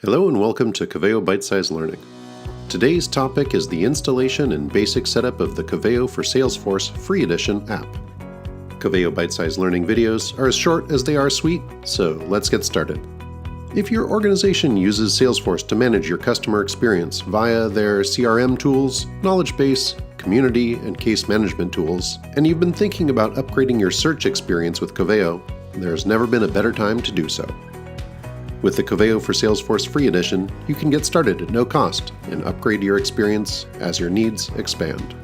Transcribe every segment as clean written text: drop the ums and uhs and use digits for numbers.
Hello and welcome to Coveo Bite-Sized Learning. Today's topic is the installation and basic setup of the Coveo for Salesforce Free Edition app. Coveo Bite-Sized Learning videos are as short as they are sweet, so let's get started. If your organization uses Salesforce to manage your customer experience via their CRM tools, knowledge base, community, and case management tools, and you've been thinking about upgrading your search experience with Coveo, there's never been a better time to do so. With the Coveo for Salesforce Free Edition, you can get started at no cost and upgrade your experience as your needs expand.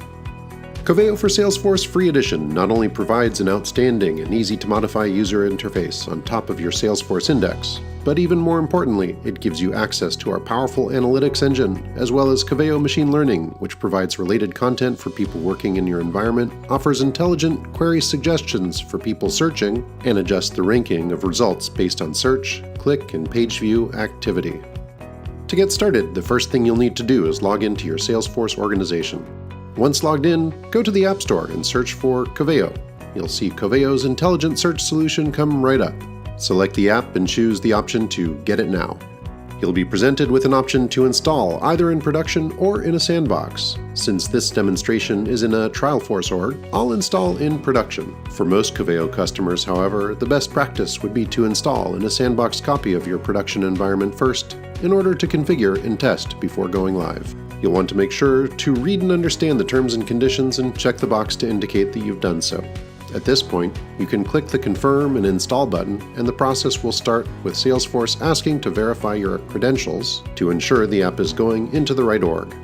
Coveo for Salesforce Free Edition not only provides an outstanding and easy-to-modify user interface on top of your Salesforce Index, but even more importantly, it gives you access to our powerful analytics engine, as well as Coveo Machine Learning, which provides related content for people working in your environment, offers intelligent query suggestions for people searching, and adjusts the ranking of results based on search, click, and page view activity. To get started, the first thing you'll need to do is log into your Salesforce organization. Once logged in, go to the App Store and search for Coveo. You'll see Coveo's intelligent search solution come right up. Select the app and choose the option to Get It Now. You'll be presented with an option to install either in production or in a sandbox. Since this demonstration is in a Trialforce org, I'll install in production. For most Coveo customers, however, the best practice would be to install in a sandbox copy of your production environment first, in order to configure and test before going live. You'll want to make sure to read and understand the terms and conditions and check the box to indicate that you've done so. At this point, you can click the Confirm and Install button, and the process will start with Salesforce asking to verify your credentials to ensure the app is going into the right org.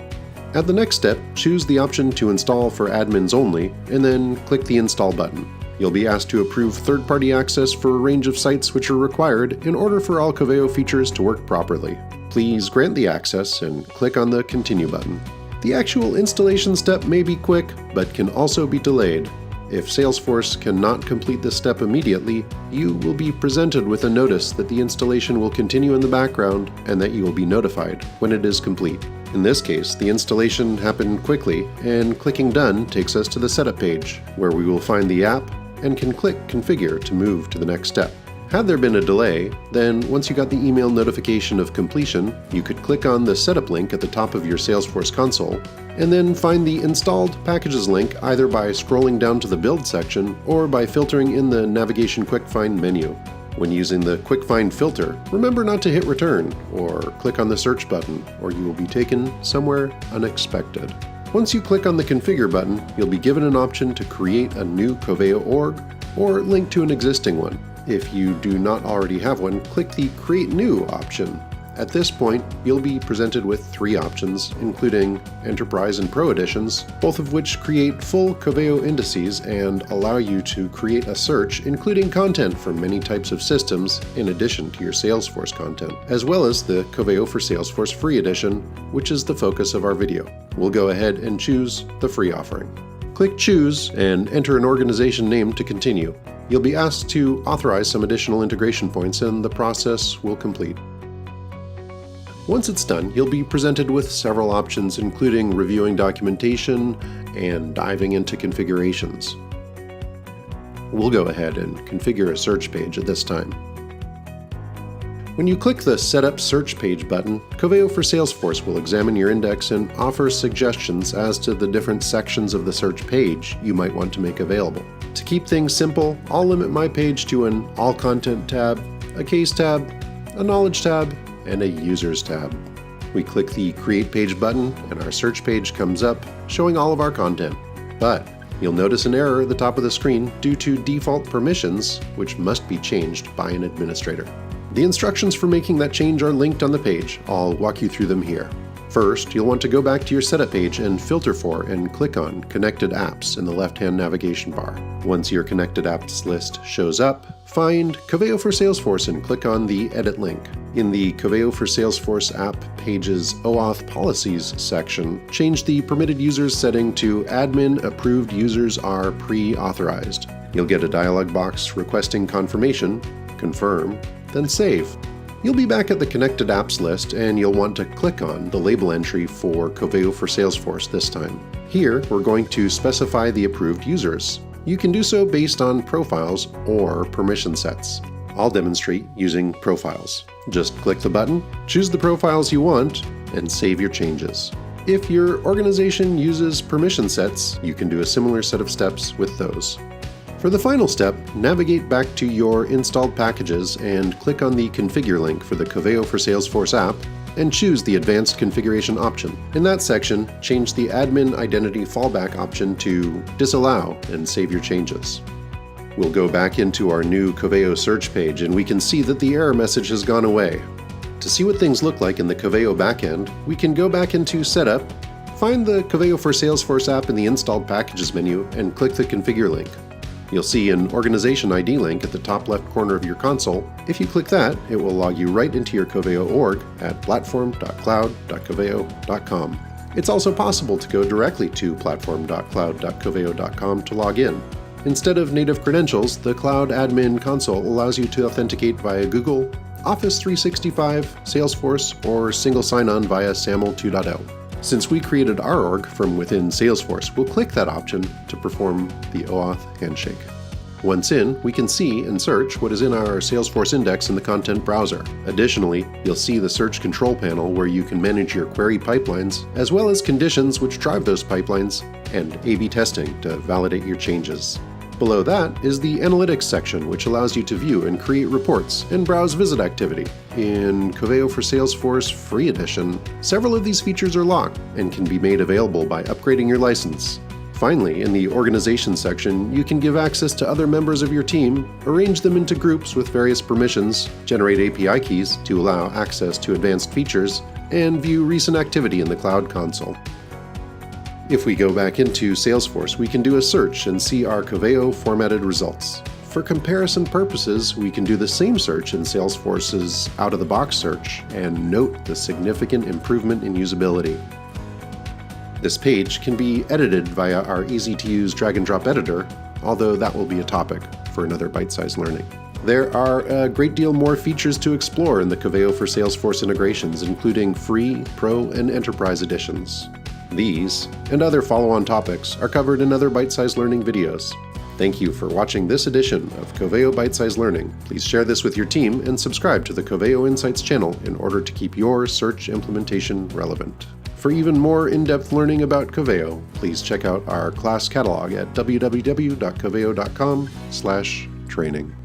At the next step, choose the option to install for admins only, and then click the Install button. You'll be asked to approve third-party access for a range of sites which are required in order for all Coveo features to work properly. Please grant the access and click on the Continue button. The actual installation step may be quick, but can also be delayed. If Salesforce cannot complete this step immediately, you will be presented with a notice that the installation will continue in the background and that you will be notified when it is complete. In this case, the installation happened quickly, and clicking Done takes us to the Setup page, where we will find the app and can click Configure to move to the next step. Had there been a delay, then once you got the email notification of completion, you could click on the Setup link at the top of your Salesforce console, and then find the Installed Packages link either by scrolling down to the Build section or by filtering in the Navigation Quick Find menu. When using the Quick Find filter, remember not to hit Return or click on the Search button, or you will be taken somewhere unexpected. Once you click on the Configure button, you'll be given an option to create a new Coveo org or link to an existing one. If you do not already have one, click the Create New option. At this point, you'll be presented with three options, including Enterprise and Pro editions, both of which create full Coveo indices and allow you to create a search including content from many types of systems in addition to your Salesforce content, as well as the Coveo for Salesforce Free Edition, which is the focus of our video. We'll go ahead and choose the free offering. Click Choose and enter an organization name to continue. You'll be asked to authorize some additional integration points, and the process will complete. Once it's done, you'll be presented with several options, including reviewing documentation and diving into configurations. We'll go ahead and configure a search page at this time. When you click the Setup Search Page button, Coveo for Salesforce will examine your index and offer suggestions as to the different sections of the search page you might want to make available. To keep things simple, I'll limit my page to an All Content tab, a Case tab, a Knowledge tab, and a Users tab. We click the Create Page button and our search page comes up, showing all of our content. But you'll notice an error at the top of the screen due to default permissions, which must be changed by an administrator. The instructions for making that change are linked on the page. I'll walk you through them here. First, you'll want to go back to your Setup page and filter for and click on Connected Apps in the left-hand navigation bar. Once your Connected Apps list shows up, find Coveo for Salesforce and click on the Edit link. In the Coveo for Salesforce app page's OAuth Policies section, change the permitted users setting to Admin Approved Users are Pre-Authorized. You'll get a dialog box requesting confirmation, confirm, then save. You'll be back at the Connected Apps list, and you'll want to click on the label entry for Coveo for Salesforce this time. Here, we're going to specify the approved users. You can do so based on profiles or permission sets. I'll demonstrate using profiles. Just click the button, choose the profiles you want, and save your changes. If your organization uses permission sets, you can do a similar set of steps with those. For the final step, navigate back to your installed packages and click on the Configure link for the Coveo for Salesforce app and choose the Advanced Configuration option. In that section, change the Admin Identity Fallback option to Disallow and save your changes. We'll go back into our new Coveo search page and we can see that the error message has gone away. To see what things look like in the Coveo backend, we can go back into Setup, find the Coveo for Salesforce app in the Installed Packages menu, and click the Configure link. You'll see an Organization ID link at the top left corner of your console. If you click that, it will log you right into your Coveo org at platform.cloud.coveo.com. It's also possible to go directly to platform.cloud.coveo.com to log in. Instead of native credentials, the Cloud Admin console allows you to authenticate via Google, Office 365, Salesforce, or single sign-on via SAML 2.0. Since we created our org from within Salesforce, we'll click that option to perform the OAuth handshake. Once in, we can see and search what is in our Salesforce Index in the content browser. Additionally, you'll see the Search Control panel where you can manage your query pipelines, as well as conditions which drive those pipelines, and A/B testing to validate your changes. Below that is the Analytics section, which allows you to view and create reports and browse visit activity. In Coveo for Salesforce Free Edition, several of these features are locked and can be made available by upgrading your license. Finally, in the Organization section, you can give access to other members of your team, arrange them into groups with various permissions, generate API keys to allow access to advanced features, and view recent activity in the Cloud console. If we go back into Salesforce, we can do a search and see our Coveo formatted results. For comparison purposes, we can do the same search in Salesforce's out-of-the-box search and note the significant improvement in usability. This page can be edited via our easy-to-use drag-and-drop editor, although that will be a topic for another bite-sized learning. There are a great deal more features to explore in the Coveo for Salesforce integrations, including free, pro, and enterprise editions. These, and other follow-on topics, are covered in other bite-sized learning videos. Thank you for watching this edition of Coveo Bite-sized Learning. Please share this with your team and subscribe to the Coveo Insights channel in order to keep your search implementation relevant. For even more in-depth learning about Coveo, please check out our class catalog at www.coveo.com/training.